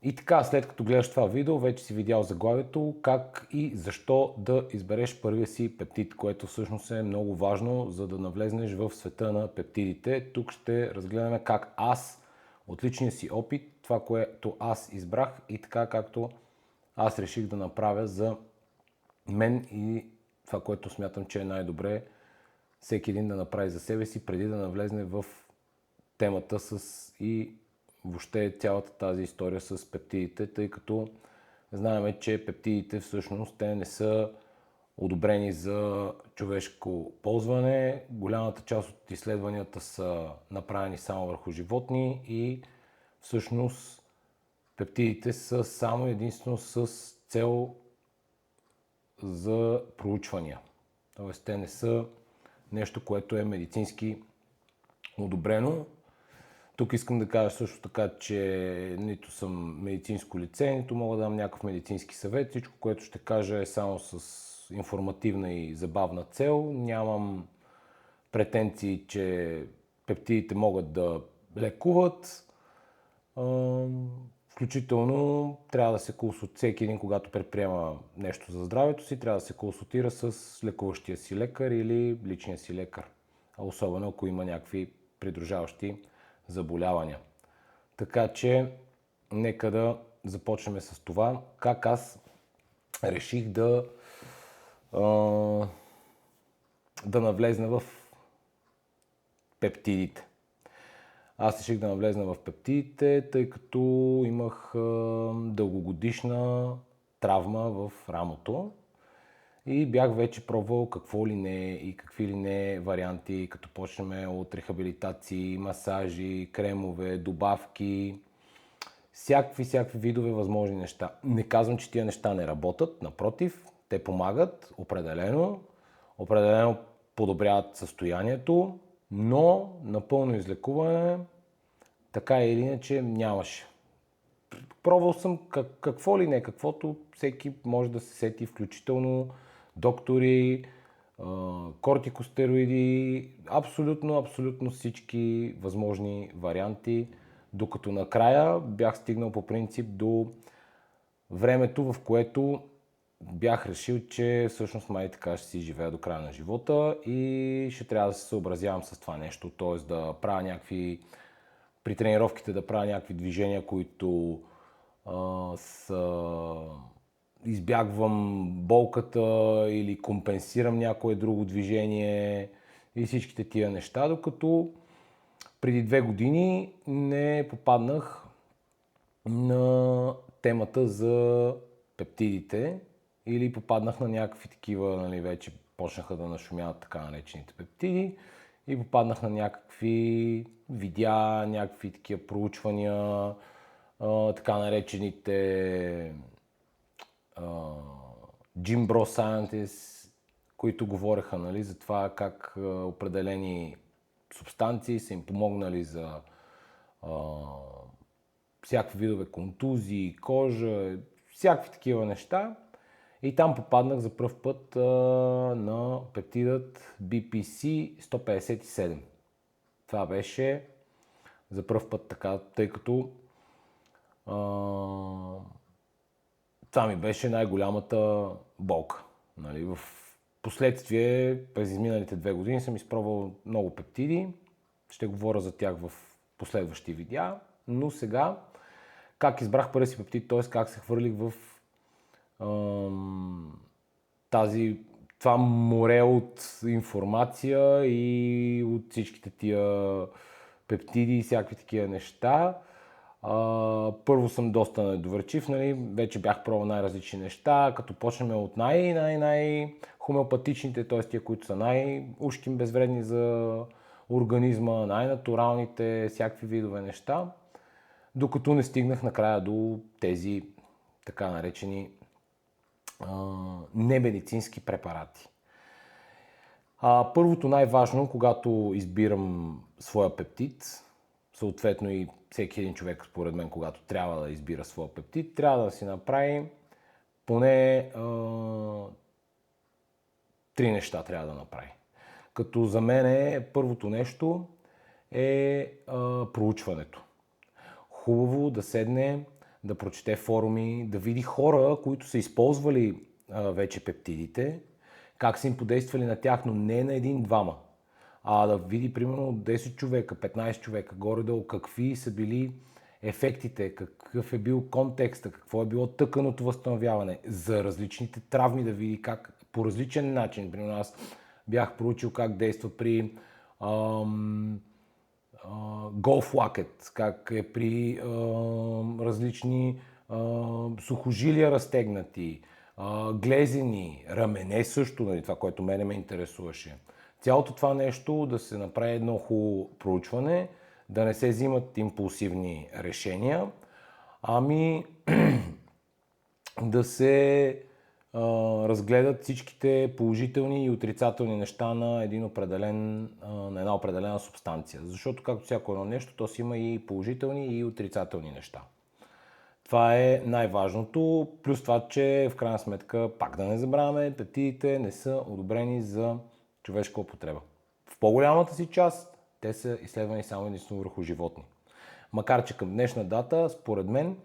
И така, след като гледаш това видео, вече си видял заглавието, как и защо да избереш първия си пептид, което всъщност е много важно, за да навлезнеш в света на пептидите. Тук ще разгледаме как аз, от личния си опит, това, което аз избрах и така както аз реших да направя за мен и това, което смятам, че е най-добре всеки един да направи за себе си, преди да навлезне в темата и въобще цялата тази история с пептидите, тъй като знаем, че пептидите всъщност те не са одобрени за човешко ползване. Голямата част от изследванията са направени само върху животни и всъщност пептидите са само единствено с цел за проучвания. Тоест те не са нещо, което е медицински одобрено. Тук искам да кажа също така, че нито съм медицинско лице, нито мога да дам някакъв медицински съвет. Всичко, което ще кажа е само с информативна и забавна цел. Нямам претенции, че пептидите могат да лекуват. Включително трябва да се консултира всеки един, когато предприема нещо за здравето си, трябва да се консултира с лекуващия си лекар или личния си лекар. Особено ако има някакви придружаващи заболявания. Така че, нека да започнем с това, как аз реших да навлезна в пептидите. Аз реших да навлезна в пептидите, тъй като имах дългогодишна травма в рамото и бях вече пробвал какво ли не и какви ли не варианти, като почнем от рехабилитации, масажи, кремове, добавки, всякакви видове възможни неща. Не казвам, че тия неща не работят, напротив, те помагат определено подобряват състоянието, но напълно излекуване така или иначе нямаше. Пробвал съм какво ли не, каквото всеки може да се сети, включително доктори, кортикостероиди, абсолютно всички възможни варианти, докато накрая бях стигнал по принцип до времето, в което бях решил, че всъщност май така ще си живея до края на живота и ще трябва да се съобразявам с това нещо, т.е. да правя при тренировките да правя някакви движения, които избягвам болката или компенсирам някое друго движение и всичките тия неща, докато преди 2 години не попаднах на темата за пептидите или попаднах на някакви такива, нали, вече почнаха да нашумяват така наречените пептиди и попаднах на някакви видеа, някакви такива проучвания, така наречените Jim Bro Scientists, които говореха, нали, за това как определени субстанции са им помогнали за всякакви видове контузии, кожа, всякакви такива неща. И там попаднах за пръв път на пептидът BPC-157. Това беше за пръв път така, тъй като това ми беше най-голямата болка. Нали? В последствие, през изминалите 2 години съм изпробвал много пептиди. Ще говоря за тях в последващи видеа. Но сега, как избрах първи си пептид, т.е. как се хвърлих в това море от информация и от всичките тия пептиди и всякакви такива неща. Първо съм доста недоверчив, нали? Вече бях пробвал най-различни неща, като почнем от хомеопатичните, т.е. тия, които са най-ушким безвредни за организма, най-натуралните, всякакви видове неща, докато не стигнах накрая до тези така наречени немедицински препарати. Първото най-важно, когато избирам своя пептид, съответно и всеки един човек, според мен, когато трябва да избира своя пептид, трябва да си направи поне 3 неща трябва да направи. Като за мен първото нещо е проучването. Хубаво да седне, да прочете форуми, да види хора, които са използвали вече пептидите, как са им подействали на тях, но не на един-двама, а да види примерно 10 човека, 15 човека, горе-долу какви са били ефектите, какъв е бил контекста, какво е било тъканото възстановяване, за различните травми да види как по различен начин. Примерно аз бях проучил как действа при голф лакет, как е при различни сухожилия разтегнати, глезени, рамене също, нали, това, което мене ме интересуваше. Цялото това нещо да се направи едно хубаво проучване, да не се взимат импулсивни решения, ами да се разгледат всичките положителни и отрицателни неща на на една определена субстанция. Защото, както всяко едно нещо, то си има и положителни и отрицателни неща. Това е най-важното, плюс това, че в крайна сметка, пак да не забравяме, пептидите не са одобрени за човешка употреба. В по-голямата си част те са изследвани само единствено върху животни. Макар че към днешна дата, според мен,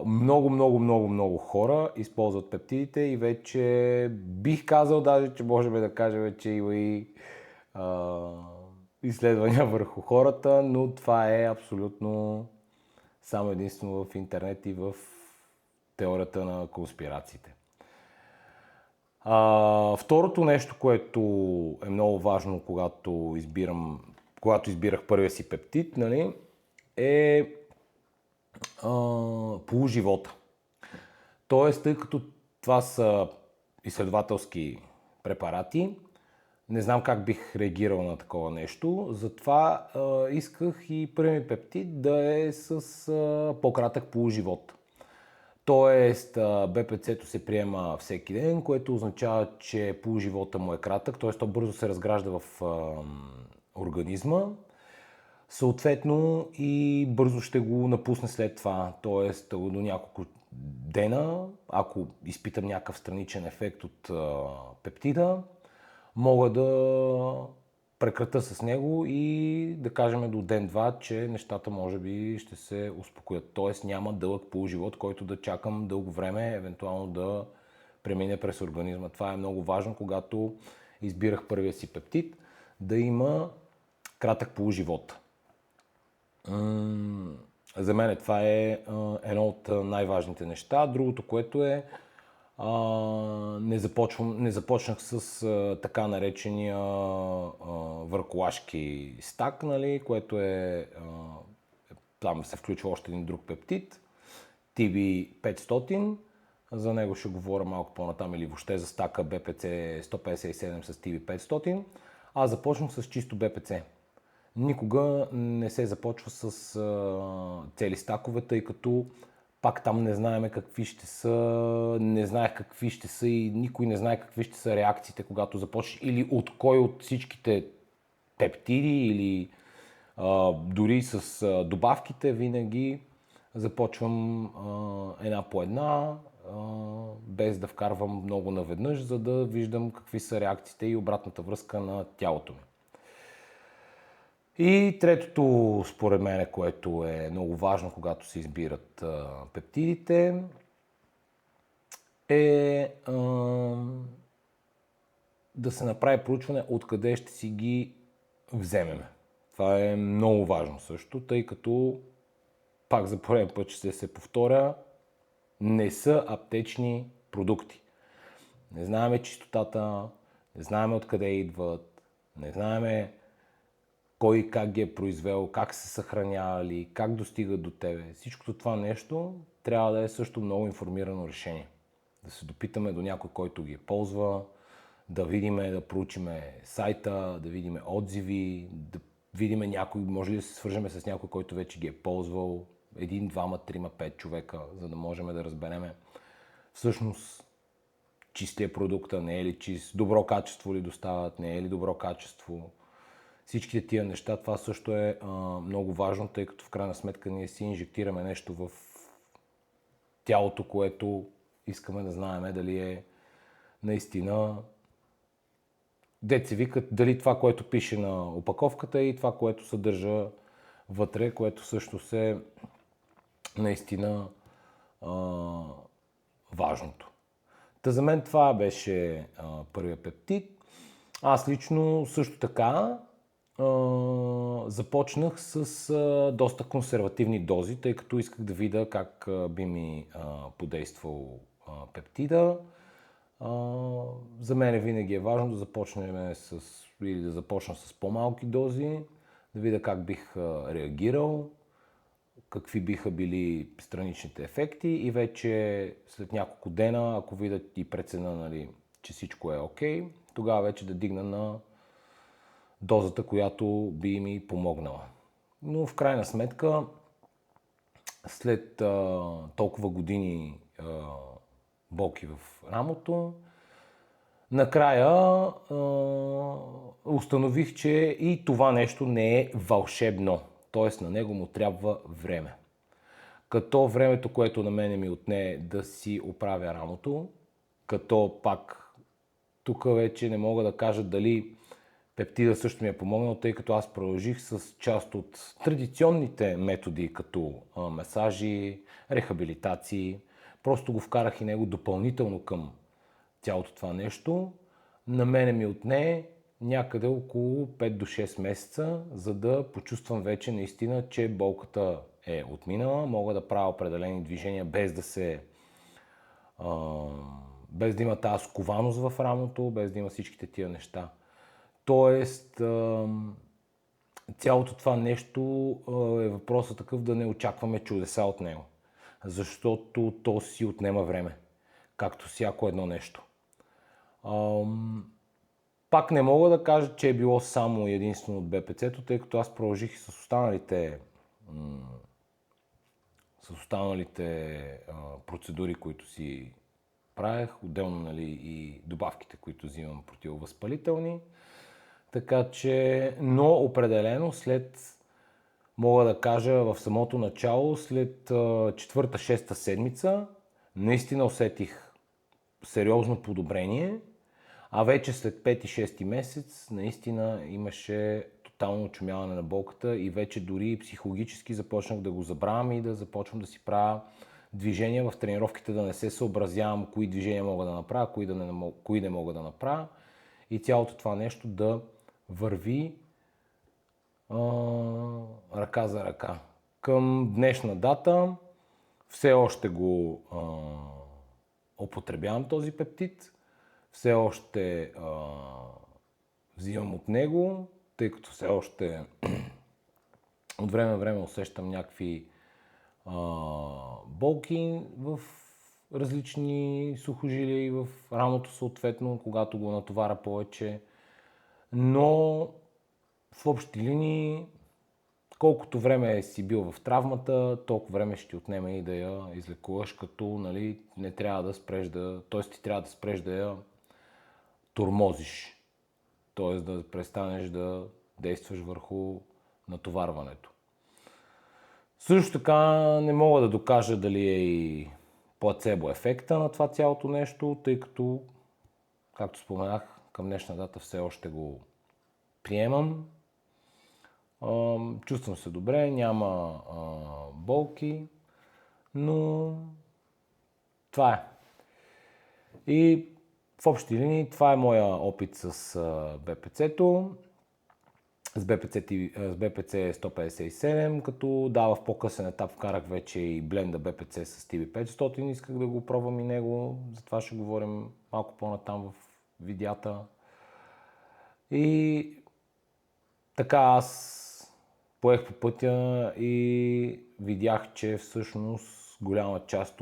много хора използват пептидите и вече бих казал даже, че можем да кажем, вече има и изследвания върху хората, но това е абсолютно само единствено в интернет и в теорията на конспирациите. Второто нещо, което е много важно, когато избирах първия си пептид, нали, е полуживота. Тоест, тъй като това са изследователски препарати, не знам как бих реагирал на такова нещо, затова исках и първият ми пептид да е с по-кратък полуживот. Тоест, БПЦ-то се приема всеки ден, което означава, че полуживота му е кратък, т.е. то бързо се разгражда в организма. Съответно и бързо ще го напусне след това, т.е. до няколко дена, ако изпитам някакъв страничен ефект от пептида, мога да прекратя с него и да кажем до ден-два, че нещата може би ще се успокоят. Т.е. няма дълъг полуживот, който да чакам дълго време, евентуално да премине през организма. Това е много важно, когато избирах първия си пептид, да има кратък полуживот. За мен това е едно от най-важните неща. Другото, което е, не започнах с така наречения върколашки стак, нали, което е, там се включва още един друг пептид, TB500. За него ще говоря малко по-натам или въобще за стака БПЦ 157 с TB500. Аз започнах с чисто БПЦ. Никога не се започва с цели стакове, тъй като пак там не знаем какви ще са, не знаех какви ще са и никой не знае какви ще са реакциите, когато започнеш или от кой от всичките пептиди или дори с добавките винаги започвам една по една, без да вкарвам много наведнъж, за да виждам какви са реакциите и обратната връзка на тялото ми. И третото, според мен, което е много важно, когато се избират пептидите, е да се направи проучване откъде ще си ги вземем. Това е много важно също, тъй като, пак за пореден път ще се повторя, не са аптечни продукти. Не знаем чистотата, не знаем откъде идват, не знаем кой как ги е произвел, как се съхранявали, как достигат до тебе. Всичкото това нещо трябва да е също много информирано решение. Да се допитаме до някой, който ги ползва, да видиме, да проучиме сайта, да видиме отзиви, да видиме някой, може ли да се свържеме с някой, който вече ги е ползвал, 1, 2, 3, 5 човека, за да можем да разберем всъщност чистия продукта, не е ли чист, добро качество ли доставят, не е ли добро качество. Всичките тия неща, това също е много важно, тъй като в крайна сметка ние си инжектираме нещо в тялото, което искаме да знаем дали е наистина, дет се викат, дали това, което пише на опаковката и това, което съдържа вътре, което също е наистина важното. Та за мен това беше първият пептид. Аз лично също така започнах с доста консервативни дози, тъй като исках да видя как би ми подействал пептида. За мен винаги е важно да започнем или да започна с по-малки дози, да видя как бих реагирал, какви биха били страничните ефекти и вече след няколко дена, ако видят и прецена, нали, че всичко е окей, тогава вече да дигна на дозата, която би ми помогнала. Но в крайна сметка, след толкова години болки в рамото, накрая установих, че и това нещо не е вълшебно. Т.е. на него му трябва време. Като времето, което на мене ми отне да си оправя рамото, като пак тук вече не мога да кажа дали пептида също ми е помогнал, тъй като аз продължих с част от традиционните методи, като масажи, рехабилитации. Просто го вкарах и него допълнително към цялото това нещо. На мене ми отне някъде около 5 до 6 месеца, за да почувствам вече наистина, че болката е отминала. Мога да правя определени движения без да има тази скованост в рамото, без да има всичките тия неща. Тоест, цялото това нещо е въпросът такъв да не очакваме чудеса от него. Защото то си отнема време. Както всяко едно нещо. Пак не мога да кажа, че е било само и единствено от БПЦ-то, тъй като аз продължих и с останалите процедури, които си правех, отделно, нали, и добавките, които взимам противовъзпалителни. Така че, но определено мога да кажа в самото начало, след 4-6 седмица, наистина усетих сериозно подобрение, а вече след 5-6 месец наистина имаше тотално очумяване на болката и вече дори психологически започнах да го забравям и да започвам да си правя движения в тренировките, да не се съобразявам кои движения мога да направя, кои не мога да направя и цялото това нещо да върви ръка за ръка. Към днешна дата все още го употребявам този пептид, все още взимам от него, тъй като все още от време на време усещам някакви болки в различни сухожилия и в рамото съответно, когато го натоваря повече. Но в общи линии, колкото време си бил в травмата, толкова време ще ти отнеме и да я излекуваш, като, нали, не трябва да спреш т.е. ти трябва да спреш да я тормозиш. Т.е. да престанеш да действаш върху натоварването. Също така не мога да докажа дали е и плацебо ефекта на това цялото нещо, тъй като, както споменах, към днешна дата все още го приемам. Чувствам се добре, няма болки, но това е. И в общи линии това е моя опит с БПЦ-то. С БПЦ 157, като в по-късен етап вкарах вече и бленда БПЦ с TB500, исках да го пробвам и него, затова ще говорим малко по-натам в видеята. И така аз поех по пътя и видях, че всъщност голяма част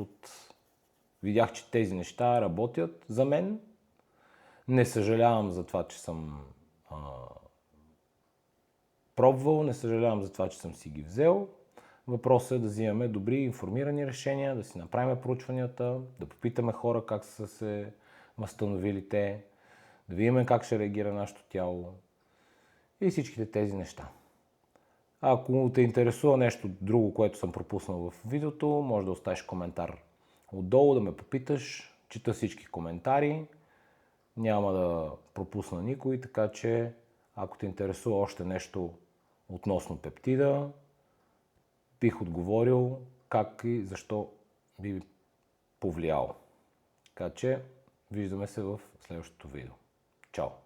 видях, че тези неща работят за мен. Не съжалявам за това, че съм пробвал, не съжалявам за това, че съм си ги взел. Въпросът е да взимаме добри информирани решения, да си направим проучванията, да попитаме хора как са се възстановили те, да видим как ще реагира нашето тяло и всичките тези неща. Ако те интересува нещо друго, което съм пропуснал в видеото, може да оставиш коментар отдолу, да ме попиташ, чета всички коментари, няма да пропусна никой, така че ако те интересува още нещо относно пептида, бих отговорил как и защо би повлияло. Така че, виждаме се в следващото видео. Чао!